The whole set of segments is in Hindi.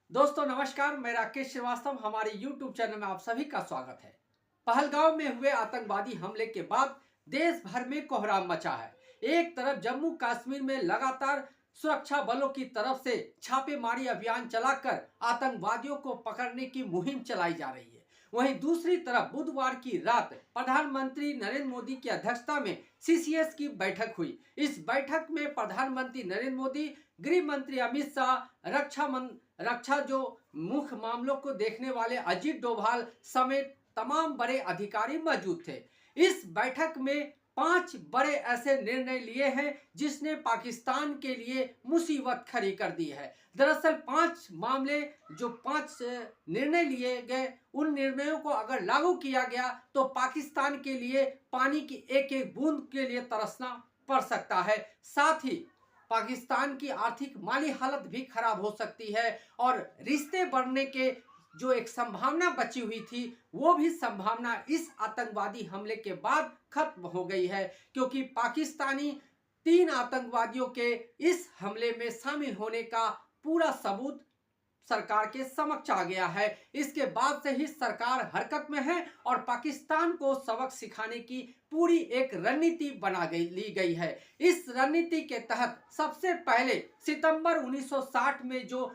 दोस्तों नमस्कार, मैं राकेश श्रीवास्तव। हमारे YouTube चैनल में आप सभी का स्वागत है। पहलगाम में हुए आतंकवादी हमले के बाद देश भर में कोहराम मचा है। एक तरफ जम्मू कश्मीर में लगातार सुरक्षा बलों की तरफ से छापेमारी अभियान चलाकर आतंकवादियों को पकड़ने की मुहिम चलाई जा रही है। वहीं दूसरी तरफ बुधवार की रात प्रधानमंत्री नरेंद्र मोदी की अध्यक्षता में सीसीएस की बैठक हुई। इस बैठक में प्रधानमंत्री नरेंद्र मोदी, गृह मंत्री अमित शाह, रक्षा जो मुख्य मामलों को देखने वाले अजीत डोभाल समेत तमाम बड़े अधिकारी मौजूद थे। इस बैठक में 5 बड़े ऐसे निर्णय लिए हैं जिसने पाकिस्तान के लिए मुसीबत खड़ी कर दी है। दरअसल 5 मामले जो 5 निर्णय लिए गए, उन निर्णयों को अगर लागू किया गया तो पाकिस्तान के लिए पानी की एक एक बूंद के लिए तरसना पड़ सकता है। साथ ही पाकिस्तान की आर्थिक माली हालत भी खराब हो सकती है और रिश्ते बढ़ने के जो एक संभावना बची हुई थी वो भी संभावना इस आतंकवादी हमले के बाद खत्म हो गई है, क्योंकि पाकिस्तानी 3 आतंकवादियों के इस हमले में शामिल होने का पूरा सबूत सरकार के समक्ष आ गया है। इसके बाद से ही सरकार हरकत में है और पाकिस्तान को सबक सिखाने की पूरी एक रणनीति ली गई है। इस रणनीति के तहत सबसे पहले सितंबर 1960 में जो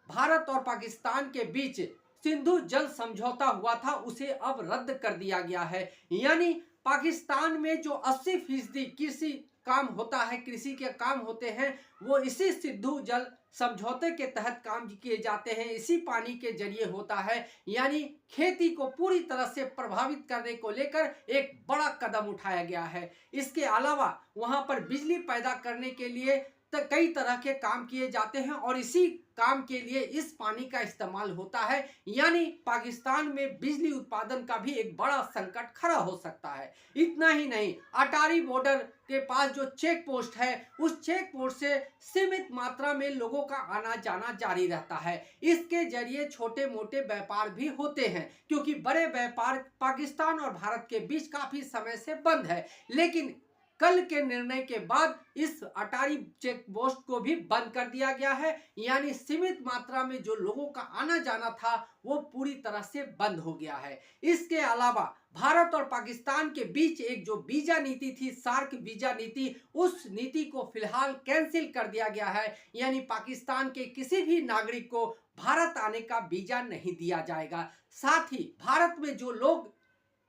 भारत और पाकिस्तान के बीच सिंधु जल समझौता हुआ था उसे अब रद्द कर दिया गया है। यानी पाकिस्तान में जो 80% कृषि काम होता है, कृषि के काम होते हैं, वो इसी सिंधु जल समझौते के तहत काम किए जाते हैं, इसी पानी के जरिए होता है। यानी खेती को पूरी तरह से प्रभावित करने को लेकर एक बड़ा कदम उठाया गया है। इसके अलावा वहां पर बिजली पैदा करने के लिए कई तरह के काम किए जाते हैं और इसी काम के लिए इस पानी का इस्तेमाल होता है। यानी पाकिस्तान में बिजली उत्पादन का भी एक बड़ा संकट खड़ा हो सकता है। इतना ही नहीं, अटारी बॉर्डर के पास जो चेक पोस्ट है, उस चेक पोस्ट से सीमित मात्रा में लोगों का आना जाना जारी रहता है। इसके जरिए छोटे मोटे व्यापार भी होते हैं, क्योंकि बड़े व्यापार पाकिस्तान और भारत के बीच काफी समय से बंद है। लेकिन कल के निर्णय के बाद इस अटारी चेक पोस्ट को भी बंद कर दिया गया है। यानी सीमित मात्रा में जो लोगों का आना जाना था वो पूरी तरह से बंद हो गया है। इसके अलावा भारत और पाकिस्तान के बीच एक जो वीजा नीति थी, सार्क वीजा नीति, उस नीति को फिलहाल कैंसिल कर दिया गया है। यानी पाकिस्तान के किसी भी नागरिक को भारत आने का वीजा नहीं दिया जाएगा। साथ ही भारत में जो लोग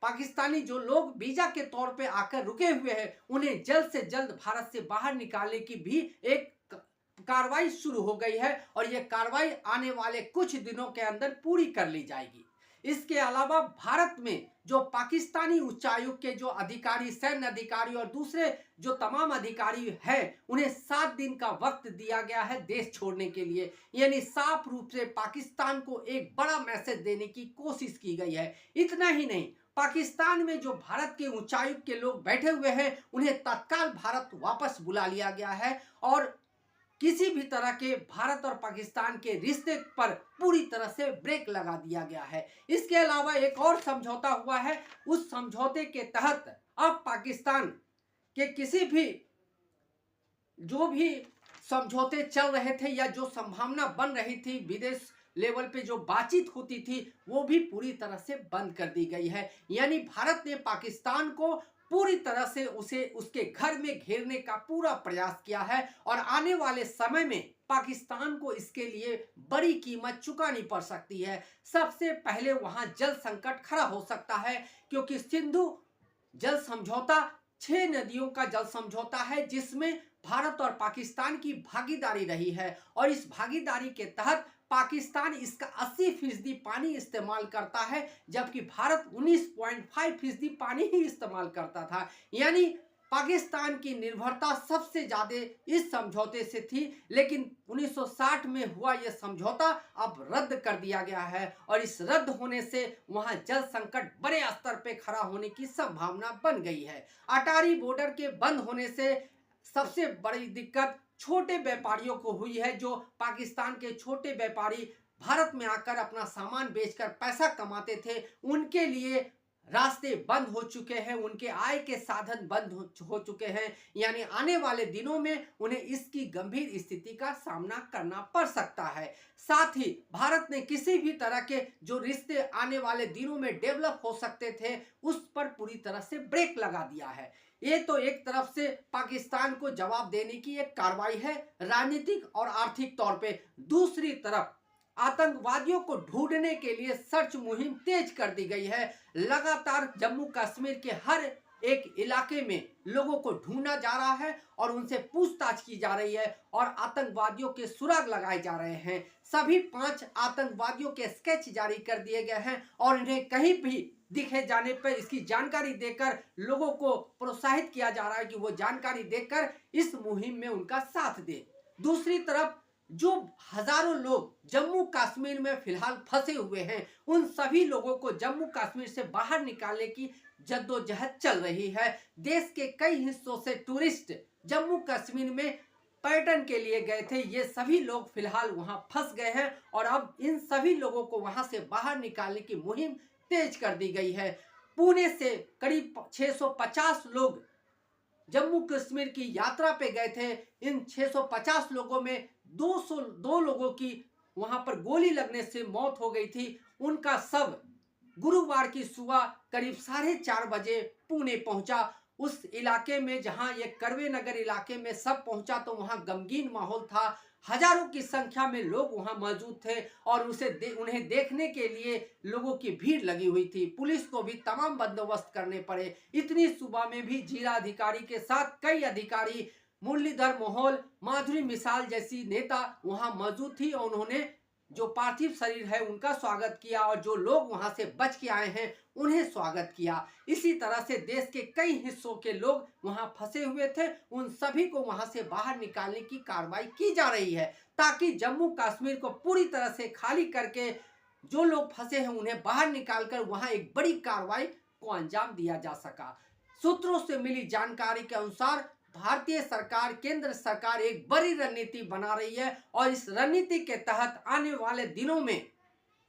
पाकिस्तानी जो लोग वीजा के तौर पे आकर रुके हुए हैं, उन्हें जल्द से जल्द भारत से बाहर निकालने की भी एक कार्रवाई शुरू हो गई है और यह कार्रवाई आने वाले कुछ दिनों के अंदर पूरी कर ली जाएगी। इसके अलावा भारत में जो पाकिस्तानी उच्चायुक्त के जो अधिकारी, सैन्य अधिकारी और दूसरे जो तमाम अधिकारी हैं, उन्हें 7 दिन का वक्त दिया गया है देश छोड़ने के लिए। यानी साफ रूप से पाकिस्तान को एक बड़ा मैसेज देने की कोशिश की गई है। इतना ही नहीं, पाकिस्तान में जो भारत के उच्चायुक्त के लोग बैठे हुए हैं, उन्हें तत्काल भारत वापस बुला लिया गया है और किसी भी तरह के भारत और पाकिस्तान के रिश्ते पर पूरी तरह से ब्रेक लगा दिया गया है। इसके अलावा एक और समझौता हुआ है। उस समझौते के तहत अब पाकिस्तान के किसी भी जो भी समझौते चल रहे थे या जो संभावना बन रही थी, विदेश लेवल पे जो बातचीत होती थी, वो भी पूरी तरह से बंद कर दी गई है। यानी भारत ने पाकिस्तान को पूरी तरह से उसे उसके घर में घेरने का पूरा प्रयास किया है और आने वाले समय में पाकिस्तान को इसके लिए बड़ी कीमत चुकानी पड़ सकती है। सबसे पहले वहां जल संकट खड़ा हो सकता है, क्योंकि सिंधु जल समझौता 6 नदियों का जल समझौता है जिसमें भारत और पाकिस्तान की भागीदारी रही है और इस भागीदारी के तहत पाकिस्तान इसका 80% पानी इस्तेमाल करता है, जबकि भारत 19.5% पानी ही इस्तेमाल करता था। यानी पाकिस्तान की निर्भरता सबसे ज्यादा इस समझौते से थी, लेकिन 1960 में हुआ यह समझौता अब रद्द कर दिया गया है और इस रद्द होने से वहां जल संकट बड़े स्तर पे खड़ा होने की संभावना बन गई है। अटारी बॉर्डर के बंद होने से सबसे बड़ी दिक्कत छोटे व्यापारियों को हुई है। जो पाकिस्तान के छोटे व्यापारी भारत में आकर अपना सामान बेचकर पैसा कमाते थे, उनके लिए रास्ते बंद हो चुके हैं, उनके आय के साधन बंद हो चुके हैं, यानी आने वाले दिनों में उन्हें इसकी गंभीर स्थिति का सामना करना पड़ सकता है। साथ ही भारत ने किसी भी तरह के जो रिश्ते आने वाले दिनों में डेवलप हो सकते थे उस पर पूरी तरह से ब्रेक लगा दिया है। ये तो एक तरफ से पाकिस्तान को जवाब देने की एक कार्रवाई है राजनीतिक और आर्थिक तौर पे। दूसरी तरफ आतंकवादियों को ढूंढने के लिए सर्च मुहिम तेज कर दी गई है। लगातार जम्मू कश्मीर के हर एक इलाके में लोगों को ढूंढा जा रहा है और उनसे पूछताछ की जा रही है और आतंकवादियों के सुराग लगाए जा रहे हैं। सभी 5 आतंकवादियों के स्केच जारी कर दिए गए हैं और इन्हें कहीं भी दिखे जाने पर इसकी जानकारी देकर लोगों को प्रोत्साहित किया जा रहा है कि वो जानकारी देकर इस मुहिम में उनका साथ दें। दूसरी तरफ जो हजारों लोग जम्मू कश्मीर में फिलहाल फंसे हुए हैं, उन सभी लोगों को जम्मू कश्मीर से बाहर निकालने की जद्दोजहद चल रही है। देश के कई हिस्सों से टूरिस्ट जम्मू कश्मीर में पर्यटन के लिए गए थे। ये सभी लोग फिलहाल वहां फंस गए हैं और अब इन सभी लोगों को वहां से बाहर निकालने की मुहिम तेज कर दी गई है। पुणे से करीब 650 लोग जम्मू कश्मीर की यात्रा पे गए थे। इन 650 लोगों में 202 लोगों की वहां पर गोली लगने से मौत हो गई थी। उनका शव गुरुवार की सुबह करीब 4:30 बजे पुणे पहुंचा। उस इलाके में जहां ये करवे नगर इलाके में सब पहुंचा तो वहां गमगीन माहौल था। हजारों की संख्या में लोग वहां मौजूद थे और उन्हें देखने के लिए लोगों की भीड़ लगी हुई थी। पुलिस को भी तमाम बंदोबस्त करने पड़े। इतनी सुबह में भी जिला अधिकारी के साथ कई अधिकारी, मुरलीधर मोहोल, माधुरी मिसाल जैसी नेता वहां मौजूद थी और उन्होंने जो पार्थिव शरीर है उनका स्वागत किया और जो लोग वहां से बच के आए हैं उन्हें स्वागत किया। इसी तरह से देश के कई हिस्सों के लोग वहां फंसे हुए थे, उन सभी को वहां से बाहर निकालने की कार्रवाई की जा रही है ताकि जम्मू कश्मीर को पूरी तरह से खाली करके जो लोग फंसे हैं उन्हें बाहर निकालकर वहां एक बड़ी कार्रवाई को अंजाम दिया जा सका। सूत्रों से मिली जानकारी के अनुसार भारतीय सरकार, केंद्र सरकार एक बड़ी रणनीति बना रही है और इस रणनीति के तहत आने वाले दिनों में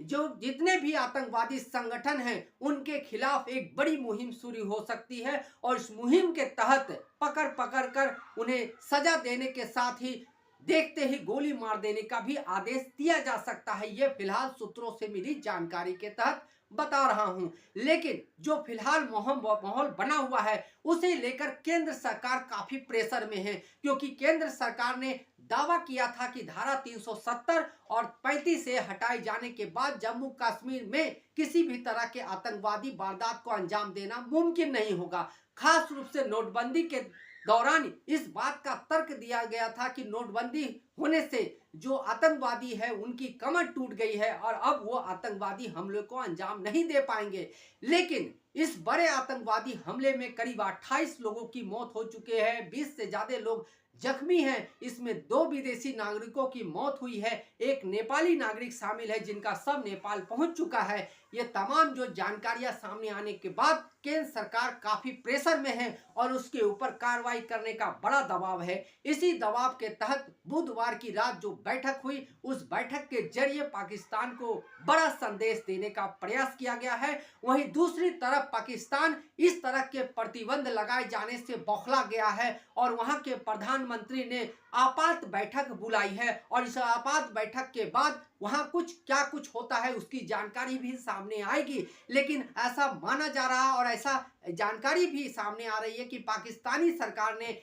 जो जितने भी आतंकवादी संगठन हैं उनके खिलाफ एक बड़ी मुहिम शुरू हो सकती है और इस मुहिम के तहत पकड़ कर उन्हें सजा देने के साथ ही देखते ही गोली मार देने का भी आदेश दिया जा सकता है। ये फिलहाल सूत्रों से मिली जानकारी के तहत बता रहा हूं। लेकिन जो फिलहाल माहौल बना हुआ है उसे लेकर केंद्र सरकार काफी प्रेशर में है, क्योंकि केंद्र सरकार ने दावा किया था कि धारा 370 और 35 से हटाए जाने के बाद जम्मू कश्मीर में किसी भी तरह के आतंकवादी वारदात को अंजाम देना मुमकिन नहीं होगा। खास रूप से नोटबंदी के दौरान इस बात का तर्क दिया गया था कि नोटबंदी होने से जो आतंकवादी है उनकी कमर टूट गई है और अब वो आतंकवादी हमले को अंजाम नहीं दे पाएंगे। लेकिन इस बड़े आतंकवादी हमले में करीब 28 लोगों की मौत हो चुके हैं, 20 से ज्यादा लोग जख्मी हैं। इसमें 2 विदेशी नागरिकों की मौत हुई है, एक नेपाली नागरिक शामिल है जिनका शव नेपाल पहुंच चुका है। ये तमाम जो जानकारियां सामने आने के बाद केंद्र सरकार काफी प्रेशर में है और उसके ऊपर कार्रवाई करने का बड़ा दबाव है। इसी दबाव के तहत बुधवार की रात जो बैठक हुई उस बैठक के जरिए पाकिस्तान को बड़ा संदेश देने का प्रयास किया गया है। वहीं दूसरी तरफ पाकिस्तान इस तरह के प्रतिबंध लगाए जाने से बौखला गया है और वहां के प्रधानमंत्री ने आपात बैठक बुलाई है और इस आपात बैठक के बाद वहां कुछ होता है उसकी जानकारी भी सामने आएगी। लेकिन ऐसा माना जा रहा है और ऐसा जानकारी भी सामने आ रही है कि पाकिस्तानी सरकार ने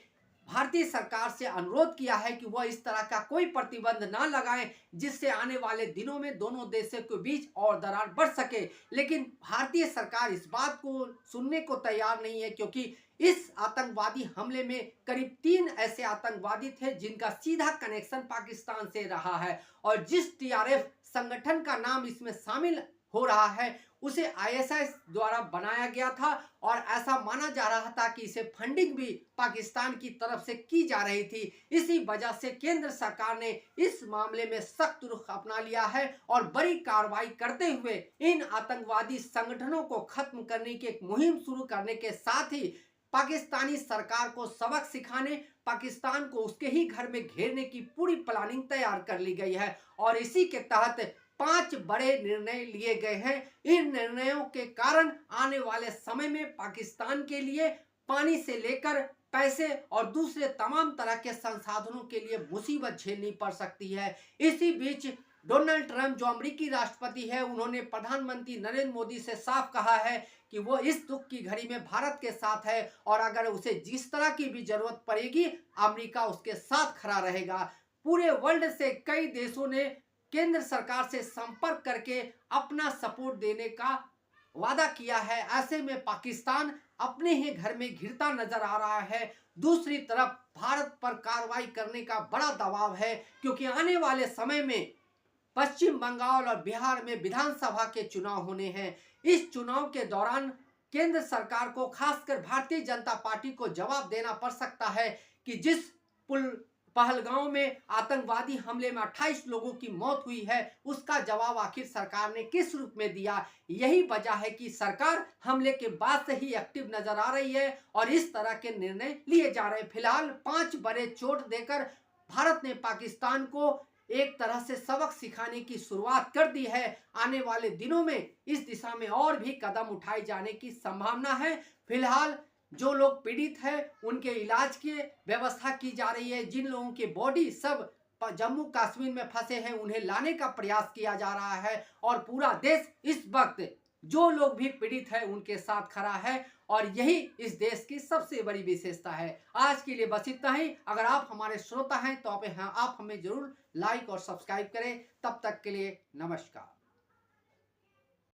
भारतीय सरकार से अनुरोध किया है कि वह इस तरह का कोई प्रतिबंध ना लगाएं जिससे आने वाले दिनों में दोनों देशों के बीच और दरार बढ़ सके। लेकिन भारतीय सरकार इस बात को सुनने को तैयार नहीं है, क्योंकि इस आतंकवादी हमले में करीब 3 ऐसे आतंकवादी थे जिनका सीधा कनेक्शन पाकिस्तान से रहा है और जिस टीआरएफ संगठन का नाम इसमें शामिल हो रहा है उसे आईएसआई द्वारा बनाया गया था और ऐसा माना जा रहा था कि इसे फंडिंग भी पाकिस्तान की तरफ से की जा रही थी। इसी वजह से केंद्र सरकार ने इस मामले में सख्त रुख अपना लिया है और बड़ी कार्रवाई करते हुए इन आतंकवादी संगठनों को खत्म करने की एक मुहिम शुरू करने के साथ ही पाकिस्तानी सरकार को सबक सिखाने, पाकिस्तान को उसके ही घर में घेरने की पूरी प्लानिंग तैयार कर ली गई है। और इसी के तहत 5 बड़े निर्णय लिए गए हैं। इन निर्णयों के कारण आने वाले समय में पाकिस्तान के लिए पानी से लेकर पैसे और दूसरे तमाम तरह के संसाधनों के लिए मुसीबत झेलनी पड़ सकती है। इसी बीच डोनाल्ड ट्रंप जो अमेरिकी राष्ट्रपति है, उन्होंने प्रधानमंत्री नरेंद्र मोदी से साफ कहा है कि वो इस दुख की घड़ी में भारत के साथ है और अगर उसे जिस तरह की भी जरूरत पड़ेगी अमेरिका उसके साथ खड़ा रहेगा। पूरे वर्ल्ड से कई देशों ने केंद्र सरकार से संपर्क करके अपना सपोर्ट देने का वादा किया है। ऐसे में पाकिस्तान अपने ही घर में घिरता नजर आ रहा है। दूसरी तरफ भारत पर कार्रवाई करने का बड़ा दबाव है, क्योंकि आने वाले समय में पश्चिम बंगाल और बिहार में विधानसभा के चुनाव होने हैं। इस चुनाव के दौरान केंद्र सरकार को, खासकर भारतीय जनता पार्टी को जवाब देना पड़ सकता है कि जिस पहलगांव में आतंकवादी हमले में 28 लोगों की मौत हुई है, उसका जवाब आखिर सरकार ने किस रूप में दिया। यही वजह है कि सरकार हमले के बाद से ही एक्टिव नजर आ रही है और इस तरह के निर्णय लिए जा रहे हैं। फिलहाल 5 बड़े चोट देकर भारत ने पाकिस्तान को एक तरह से सबक सिखाने की शुरुआत कर दी है। आने वाले दिनों में इस दिशा में और भी कदम उठाए जाने की संभावना है। फिलहाल जो लोग पीड़ित हैं उनके इलाज की व्यवस्था की जा रही है। जिन लोगों की बॉडी सब जम्मू कश्मीर में फंसे हैं उन्हें लाने का प्रयास किया जा रहा है और पूरा देश इस वक्त जो लोग भी पीड़ित हैं उनके साथ खड़ा है और यही इस देश की सबसे बड़ी विशेषता है। आज के लिए बस इतना ही। अगर आप हमारे श्रोता हैं तो आप हमें जरूर लाइक और सब्सक्राइब करें। तब तक के लिए नमस्कार।